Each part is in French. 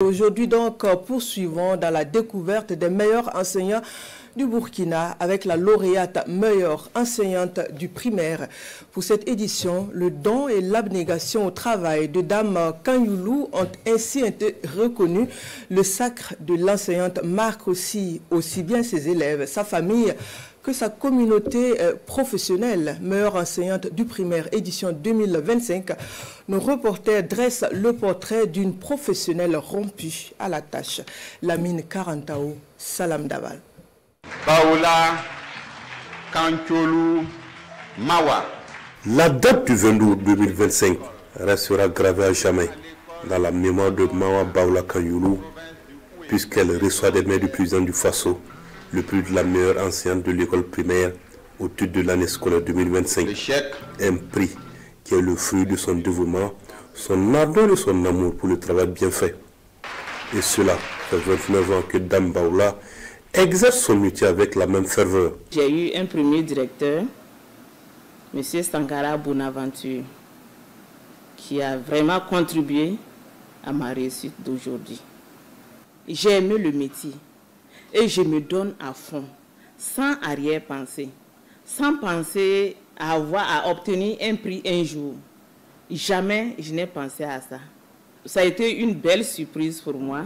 Aujourd'hui donc, poursuivons dans la découverte des meilleurs enseignants du Burkina avec la lauréate meilleure enseignante du primaire. Pour cette édition, le don et l'abnégation au travail de Dame Kanyoulou ont ainsi été reconnus. Le sacre de l'enseignante marque aussi bien ses élèves, sa famille, que sa communauté professionnelle. Meilleure enseignante du primaire, édition 2025, nos reporters dressent le portrait d'une professionnelle rompue à la tâche. Lamine Karantao, Salam Daval. Paola Kanchoulou Mawa. La date du 22 août 2025 restera gravée à jamais dans la mémoire de Mawa Paola Kanyoulou, puisqu'elle reçoit des mains du président du Faso le prix de la meilleure enseignante de l'école primaire au titre de l'année scolaire 2025. Un prix qui est le fruit de son dévouement, son ardeur et son amour pour le travail bien fait. Et cela fait 29 ans que Dame Paola exerce son métier avec la même ferveur. J'ai eu un premier directeur, M. Sankara Bonaventure, qui a vraiment contribué à ma réussite d'aujourd'hui. J'ai aimé le métier et je me donne à fond, sans arrière-pensée, sans penser à obtenir un prix un jour. Jamais je n'ai pensé à ça. Ça a été une belle surprise pour moi.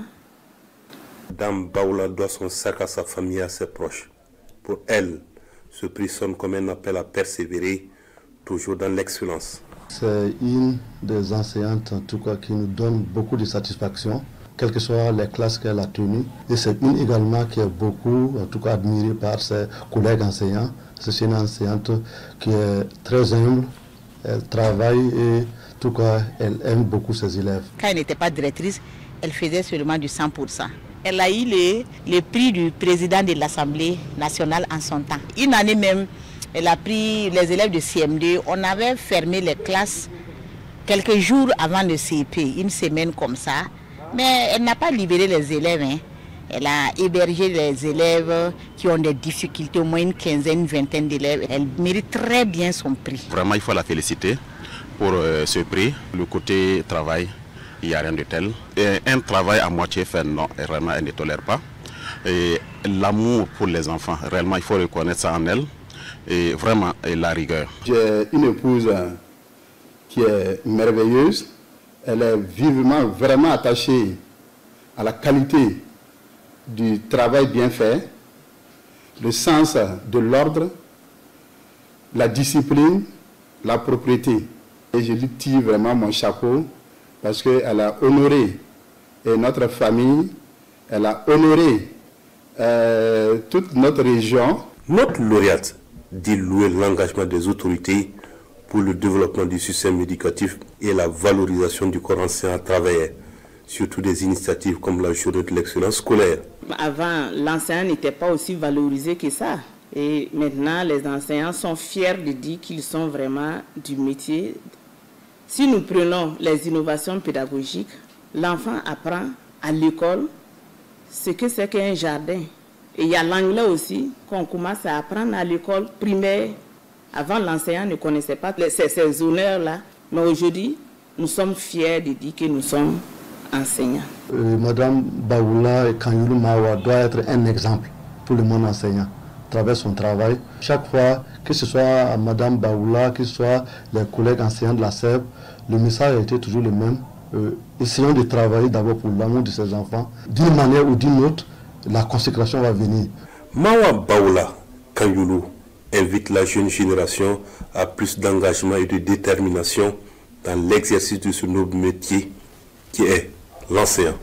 Dame Paola doit son sac à sa famille et à ses proches. Pour elle, ce prix sonne comme un appel à persévérer, toujours dans l'excellence. C'est une des enseignantes, en tout cas, qui nous donne beaucoup de satisfaction, quelles que soient les classes qu'elle a tenues. Et c'est une également qui est beaucoup, en tout cas, admirée par ses collègues enseignants. C'est une enseignante qui est très humble, elle travaille et, en tout cas, elle aime beaucoup ses élèves. Quand elle n'était pas directrice, elle faisait seulement du 100%. Elle a eu le prix du président de l'Assemblée nationale en son temps. Une année même, elle a pris les élèves de CM2. On avait fermé les classes quelques jours avant le CEP, une semaine comme ça. Mais elle n'a pas libéré les élèves. Elle a hébergé les élèves qui ont des difficultés, au moins une quinzaine, une vingtaine d'élèves. Elle mérite très bien son prix. Vraiment, il faut la féliciter pour ce prix. Le côté travail, il n'y a rien de tel. Et un travail à moitié fait, non, vraiment, elle ne tolère pas. Et l'amour pour les enfants, réellement, il faut reconnaître ça en elle. Et vraiment, la rigueur. J'ai une épouse qui est merveilleuse. Elle est vivement, vraiment attachée à la qualité du travail bien fait, le sens de l'ordre, la discipline, la propriété. Et je lui tire vraiment mon chapeau parce qu'elle a honoré notre famille, elle a honoré toute notre région. Notre lauréate dit louer l'engagement des autorités pour le développement du système éducatif et la valorisation du corps enseignant à travers surtout des initiatives comme la journée de l'excellence scolaire. Avant, l'enseignant n'était pas aussi valorisé que ça. Et maintenant, les enseignants sont fiers de dire qu'ils sont vraiment du métier. Si nous prenons les innovations pédagogiques, l'enfant apprend à l'école ce que c'est qu'un jardin. Et il y a l'anglais aussi qu'on commence à apprendre à l'école primaire. Avant, l'enseignant ne connaissait pas ces honneurs-là. Mais aujourd'hui, nous sommes fiers de dire que nous sommes enseignants. Madame Paola Kanyoulou Mawa doit être un exemple pour le monde enseignant à travers son travail. Chaque fois, que ce soit Madame Paola, que ce soit les collègues enseignants de la SEB, le message a été toujours le même. Essayons de travailler d'abord pour l'amour de ses enfants. D'une manière ou d'une autre, la consécration va venir. Mawa Paola Kanyoulou invite la jeune génération à plus d'engagement et de détermination dans l'exercice de ce noble métier qui est l'enseignant.